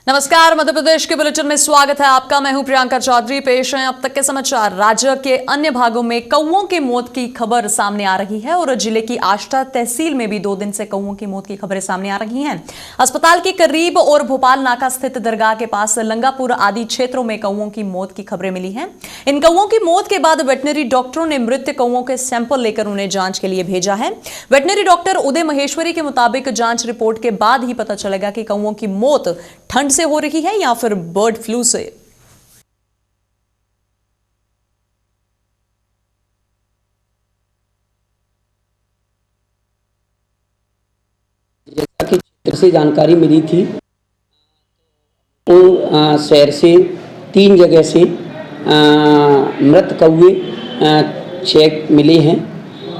नमस्कार, मध्य प्रदेश के बुलेटिन में स्वागत है आपका। मैं हूं प्रियंका चौधरी। पेश है अब तक के समाचार। राज्य के अन्य भागों में कौओं की मौत की खबर सामने आ रही है और जिले की आष्टा तहसील में भी 2 दिन से कौओं की मौत की खबरें सामने आ रही हैं। अस्पताल के करीब और भोपाल नाका स्थित दरगाह के पास लंगापुर आदि क्षेत्रों में कौओं की मौत की खबरें मिली हैं। इन कौओं की मौत के बाद वेटनरी डॉक्टरों ने मृत कौओं के सैंपल लेकर उन्हें जांच के लिए भेजा है। वेटनरी डॉक्टर उदय महेश्वरी के मुताबिक जांच रिपोर्ट के बाद ही पता चलेगा कि कौओं की मौत ठंड से हो रही है या फिर बर्ड फ्लू से। जैसा कि क्षेत्र से जानकारी मिली थी, उन शहर से 3 जगह से मृत कौवे 6 मिले हैं,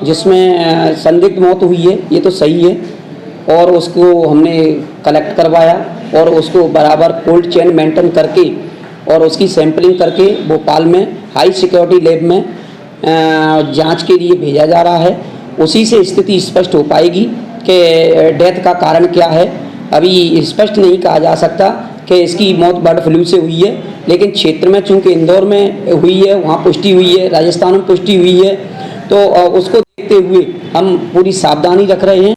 जिसमें संदिग्ध मौत हुई है, ये तो सही है। और उसको हमने कलेक्ट करवाया और उसको बराबर कोल्ड चेन मेंटेन करके और उसकी सैंपलिंग करके भोपाल में हाई सिक्योरिटी लैब में जांच के लिए भेजा जा रहा है। उसी से स्थिति स्पष्ट हो पाएगी कि डेथ का कारण क्या है। अभी स्पष्ट नहीं कहा जा सकता कि इसकी मौत बर्ड फ्लू से हुई है, लेकिन क्षेत्र में चूंकि इंदौर में हुई है, वहाँ पुष्टि हुई है, राजस्थान में पुष्टि हुई है, तो उसको देखते हुए हम पूरी सावधानी रख रहे हैं।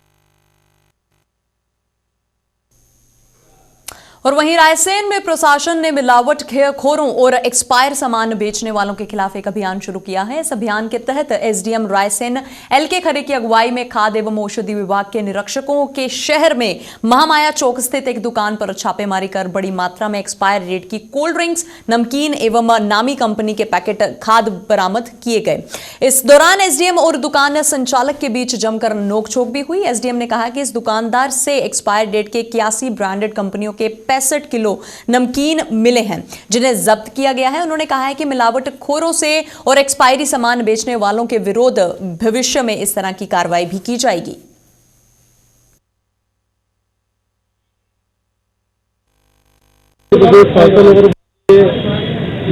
और वहीं रायसेन में प्रशासन ने मिलावट खोरों और एक्सपायर सामान बेचने वालों के खिलाफ एक अभियान शुरू किया है। इस अभियान के तहत एसडीएम रायसेन एलके खरे की अगुवाई में खाद्य एवं औषधि विभाग के निरीक्षकों के शहर में महामाया चौक स्थित एक दुकान पर छापेमारी कर बड़ी मात्रा में एक्सपायर रेट की कोल्ड ड्रिंक्स, नमकीन एवं नामी कंपनी के पैकेट खाद बरामद किए गए। इस दौरान एसडीएम और दुकान संचालक के बीच जमकर नोकझोंक भी हुई। एसडीएम ने कहा कि इस दुकानदार से एक्सपायर डेट के 81 ब्रांडेड कंपनियों के 65 किलो नमकीन मिले हैं, जिन्हें जब्त किया गया है। उन्होंने कहा है कि मिलावट खोरों से और एक्सपायरी सामान बेचने वालों के विरोध भविष्य में इस तरह की कार्रवाई भी की जाएगी।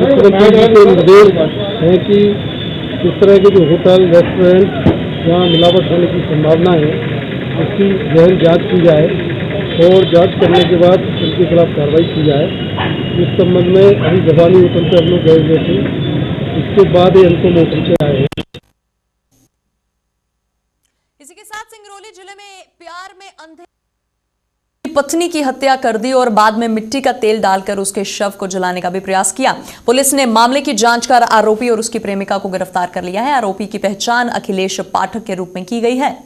मुख्यमंत्री के निर्देश है कि इस तरह के जो होटल रेस्टोरेंट जहाँ मिलावट होने की संभावना है, उसकी गहन जांच की जाए और जांच करने के बाद उनके खिलाफ कार्रवाई की जाए। इस संबंध में अभी जवानी होटल पे हम लोग गए हुए थे, इसके बाद ही हमको नोटिस पे आए हैं। इसी के साथ सिंगरौली जिले में प्यार में अंधे पत्नी की हत्या कर दी और बाद में मिट्टी का तेल डालकर उसके शव को जलाने का भी प्रयास किया। पुलिस ने मामले की जांच कर आरोपी और उसकी प्रेमिका को गिरफ्तार कर लिया है। आरोपी की पहचान अखिलेश पाठक के रूप में की गई है।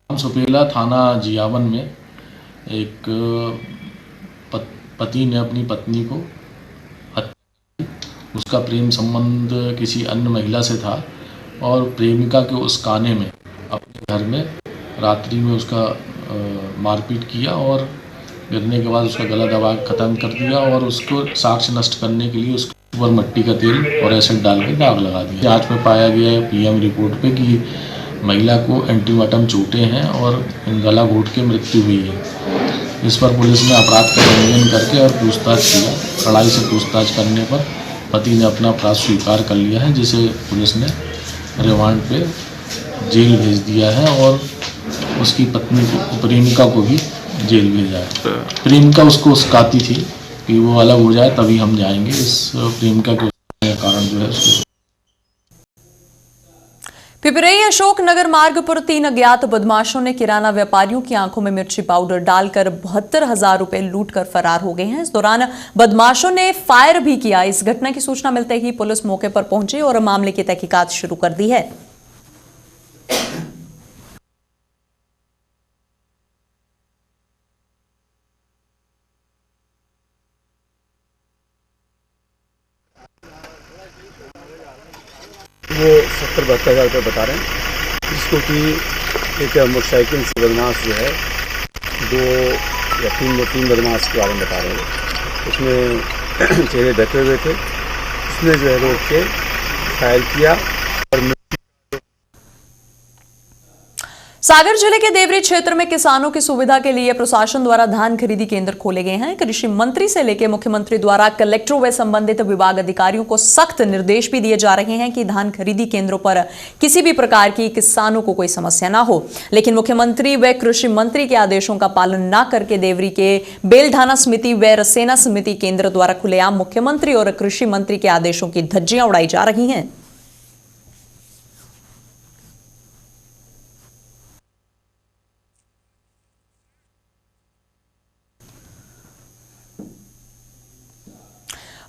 सुपेला थाना जियावन में एक पति ने अपनी पत्नी को हत्या की। उसका प्रेम संबंध किसी अन्य महिला से था और प्रेमिका के उस काने में अपने घर में रात्रि में उसका मारपीट किया और गिरने के बाद उसका गला दबा ख़त्म कर दिया और उसको साक्ष्य नष्ट करने के लिए उसके ऊपर मिट्टी का तेल और एसिड डाल के दाग लगा दिया। जांच में पाया गया है पीएम रिपोर्ट पे कि महिला को एंटीमार्टम चोटें हैं और गला घोट के मृत्यु हुई है। इस पर पुलिस ने अपराध का पंजीयन करके और पूछताछ किया। कड़ाई से पूछताछ करने पर पति ने अपना अपराध स्वीकार कर लिया है, जिसे पुलिस ने रिमांड पे जेल भेज दिया है और उसकी पत्नी को, प्रेमिका को भी जेल भेजा है। प्रेमिका उसको उसकाती थी कि वो अलग हो जाए तभी हम जाएंगे। इस प्रेमिका के कारण जो है उसको पिपरई अशोकनगर मार्ग पर 3 अज्ञात बदमाशों ने किराना व्यापारियों की आंखों में मिर्ची पाउडर डालकर 72,000 रुपए लूटकर फरार हो गए हैं। इस दौरान बदमाशों ने फायर भी किया। इस घटना की सूचना मिलते ही पुलिस मौके पर पहुंची और मामले की तहकीकात शुरू कर दी है। वो 70-72 हज़ार रुपये बता रहे हैं, जिसको कि एक मोटरसाइकिल से बदमाश जो है 2 या 3 बदमाश के बारे में बता रहे हैं। उसमें चेहरे ढके हुए थे। उसने जो है रोक के फायर किया और सागर जिले के देवरी क्षेत्र में किसानों की सुविधा के लिए प्रशासन द्वारा धान खरीदी केंद्र खोले गए हैं। कृषि मंत्री से लेकर मुख्यमंत्री द्वारा कलेक्टरों व संबंधित विभाग अधिकारियों को सख्त निर्देश भी दिए जा रहे हैं कि धान खरीदी केंद्रों पर किसी भी प्रकार की किसानों को कोई समस्या ना हो। लेकिन मुख्यमंत्री व कृषि मंत्री के आदेशों का पालन न करके देवरी के बेलढाना समिति व रसेना समिति केंद्र द्वारा खुलेआम मुख्यमंत्री और कृषि मंत्री के आदेशों की धज्जियां उड़ाई जा रही हैं।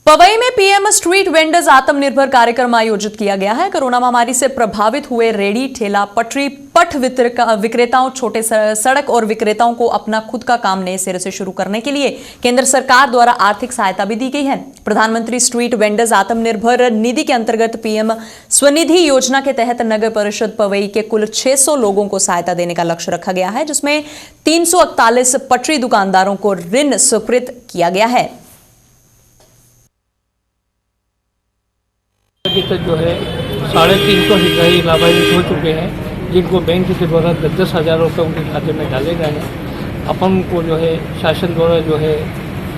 पवई में पीएम स्ट्रीट वेंडर्स आत्मनिर्भर कार्यक्रम आयोजित किया गया है। कोरोना महामारी से प्रभावित हुए रेडी, ठेला, पटरी, पट विक्रेताओं, छोटे सड़क और विक्रेताओं को अपना खुद का काम नए सिरे से शुरू करने के लिए केंद्र सरकार द्वारा आर्थिक सहायता भी दी गई है। प्रधानमंत्री स्ट्रीट वेंडर्स आत्मनिर्भर निधि के अंतर्गत पीएम स्वनिधि योजना के तहत नगर परिषद पवई के कुल 600 लोगों को सहायता देने का लक्ष्य रखा गया है, जिसमें 341 पटरी दुकानदारों को ऋण स्वीकृत किया गया है। अभी तक जो है 350 हितग्राही लाभान्वित हो चुके हैं, जिनको बैंक के द्वारा 10-10 हज़ार रुपये उनके खाते में डाले गए हैं। अपन को जो है शासन द्वारा जो है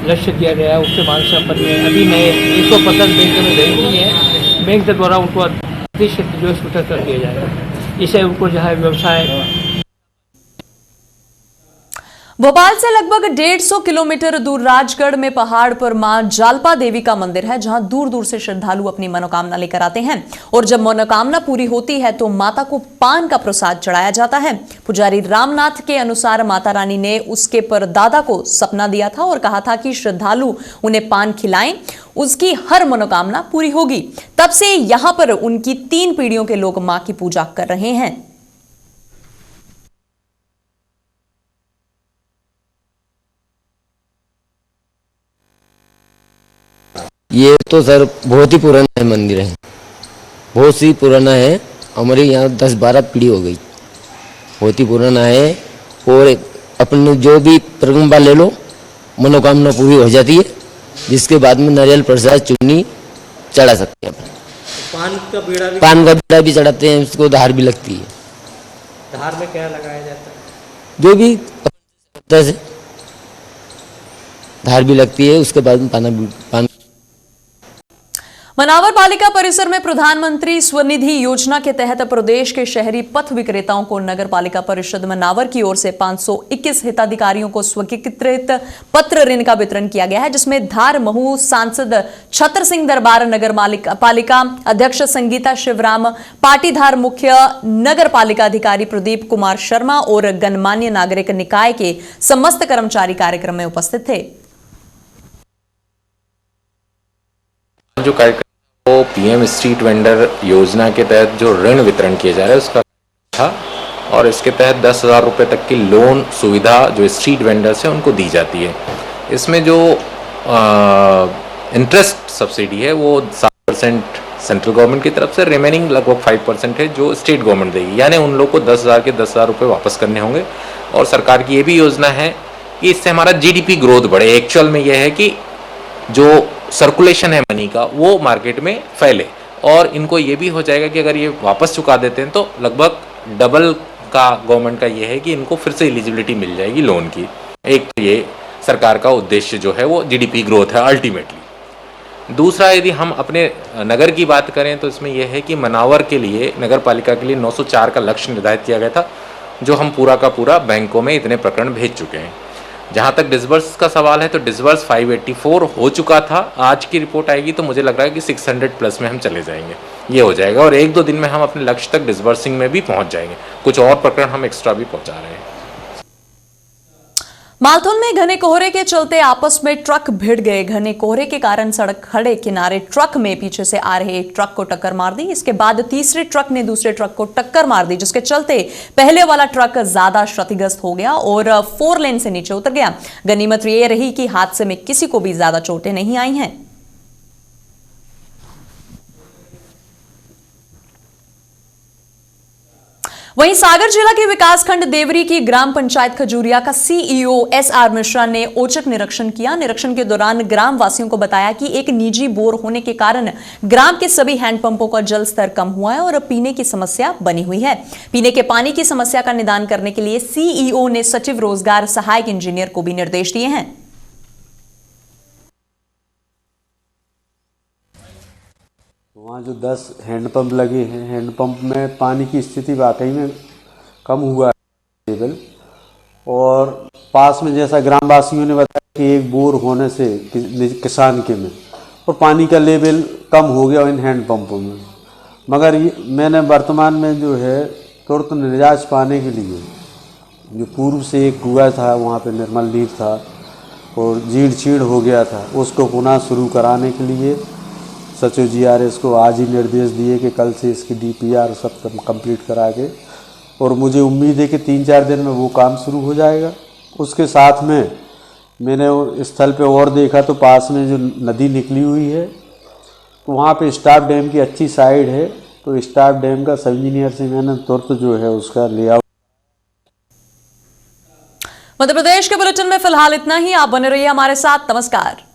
लक्ष्य दिया गया है, उसके मान से अपन ने अभी नए 150 बैंक में भेज दिए हैं। बैंक के द्वारा उनको 30% जो है स्वीकृत कर दिया जाएगा। इससे उनको जो है व्यवसाय। भोपाल से लगभग 150 किलोमीटर दूर राजगढ़ में पहाड़ पर मां जालपा देवी का मंदिर है, जहां दूर दूर से श्रद्धालु अपनी मनोकामना लेकर आते हैं और जब मनोकामना पूरी होती है तो माता को पान का प्रसाद चढ़ाया जाता है। पुजारी रामनाथ के अनुसार माता रानी ने उसके परदादा को सपना दिया था और कहा था कि श्रद्धालु उन्हें पान खिलाएं, उसकी हर मनोकामना पूरी होगी। तब से यहां पर उनकी 3 पीढ़ियों के लोग मां की पूजा कर रहे हैं। ये तो सर बहुत ही पुराना मंदिर है, बहुत ही पुराना है। हमारे यहाँ 10-12 पीढ़ी हो गई, बहुत ही पुराना है। और अपन जो भी प्रगम्बा ले लो, मनोकामना पूरी हो जाती है, जिसके बाद में नारियल प्रसाद चुन्नी चढ़ा सकते हैं। पान का बीड़ा भी चढ़ाते हैं, उसको धार भी लगती है। धार में क्या लगाया जाता है? जो भी धार भी लगती है, उसके बाद में पान। मनावर पालिका परिसर में प्रधानमंत्री स्वनिधि योजना के तहत प्रदेश के शहरी पथ विक्रेताओं को नगर पालिका परिषद मनावर की ओर से 521 हिताधिकारियों को स्वीकृत पत्र ऋण का वितरण किया गया है, जिसमें धार महू सांसद छत्र सिंह दरबार, नगर पालिका अध्यक्ष संगीता शिवराम, पाटीधार मुख्य नगर पालिका अधिकारी प्रदीप कुमार शर्मा और गणमान्य नागरिक निकाय के समस्त कर्मचारी कार्यक्रम में उपस्थित थे। जो कार्यक्रम वो पीएम स्ट्रीट वेंडर योजना के तहत जो ऋण वितरण किया जा रहा है उसका था, और इसके तहत 10,000 रुपये तक की लोन सुविधा जो स्ट्रीट वेंडर्स हैं उनको दी जाती है। इसमें जो इंटरेस्ट सब्सिडी है वो 7% सेंट्रल गवर्नमेंट की तरफ से, रिमेनिंग लगभग 5% है जो स्टेट गवर्नमेंट देगी। यानी उन लोग को 10,000 के 10,000 रुपये वापस करने होंगे। और सरकार की ये भी योजना है कि इससे हमारा जीडीपी ग्रोथ बढ़े। एक्चुअल में यह है कि जो सर्कुलेशन है मनी का वो मार्केट में फैले, और इनको ये भी हो जाएगा कि अगर ये वापस चुका देते हैं तो लगभग डबल का गवर्नमेंट का ये है कि इनको फिर से एलिजिबिलिटी मिल जाएगी लोन की। एक तो ये सरकार का उद्देश्य जो है वो जीडीपी ग्रोथ है अल्टीमेटली। दूसरा, यदि हम अपने नगर की बात करें तो इसमें यह है कि मनावर के लिए, नगर पालिका के लिए 904 का लक्ष्य निर्धारित किया गया था, जो हम पूरा का पूरा बैंकों में इतने प्रकरण भेज चुके हैं। जहाँ तक डिसबर्स का सवाल है तो डिसबर्स 584 हो चुका था। आज की रिपोर्ट आएगी तो मुझे लग रहा है कि 600 प्लस में हम चले जाएंगे, ये हो जाएगा, और 1-2 दिन में हम अपने लक्ष्य तक डिसबर्सिंग में भी पहुँच जाएंगे। कुछ और प्रकरण हम एक्स्ट्रा भी पहुँचा रहे हैं। मालथुन में घने कोहरे के चलते आपस में ट्रक भिड़ गए। घने कोहरे के कारण सड़क खड़े किनारे ट्रक में पीछे से आ रहे एक ट्रक को टक्कर मार दी। इसके बाद तीसरे ट्रक ने दूसरे ट्रक को टक्कर मार दी, जिसके चलते पहले वाला ट्रक ज्यादा क्षतिग्रस्त हो गया और 4 लेन से नीचे उतर गया। गनीमत ये रही कि हादसे में किसी को भी ज्यादा चोटें नहीं आई हैं। वहीं सागर जिला के विकासखंड देवरी की ग्राम पंचायत खजूरिया का सीईओ SR मिश्रा ने औचक निरीक्षण किया। निरीक्षण के दौरान ग्राम वासियों को बताया कि एक निजी बोर होने के कारण ग्राम के सभी हैंडपंपों का जल स्तर कम हुआ है और पीने की समस्या बनी हुई है। पीने के पानी की समस्या का निदान करने के लिए सीईओ ने सचिव रोजगार सहायक इंजीनियर को भी निर्देश दिए हैं। वहाँ जो 10 हैंडपंप लगे हैं, हैंडपंप में पानी की स्थिति वाकई में कम हुआ है लेवल। और पास में जैसा ग्रामवासियों ने बताया कि एक बोर होने से किसान के में और पानी का लेवल कम हो गया इन हैंडपंपों में। मगर मैंने वर्तमान में जो है तुरंत निजात पाने के लिए जो पूर्व से एक कुआं था वहाँ पे निर्मल नीर था और जीड़ चीड़ हो गया था, उसको पुनः शुरू कराने के लिए सचिव GRS को आज ही निर्देश दिए कि कल से इसकी DPR सब कंप्लीट करा के, और मुझे उम्मीद है कि 3-4 दिन में वो काम शुरू हो जाएगा। उसके साथ में मैंने स्थल पे और देखा तो पास में जो नदी निकली हुई है तो वहाँ पे स्टाफ डैम की अच्छी साइड है, तो स्टाफ डैम का सब इंजीनियर से मैंने तुरंत जो है उसका लेआउट। मध्य प्रदेश के बुलेटिन में फिलहाल इतना ही। आप बने रहिए हमारे साथ। नमस्कार।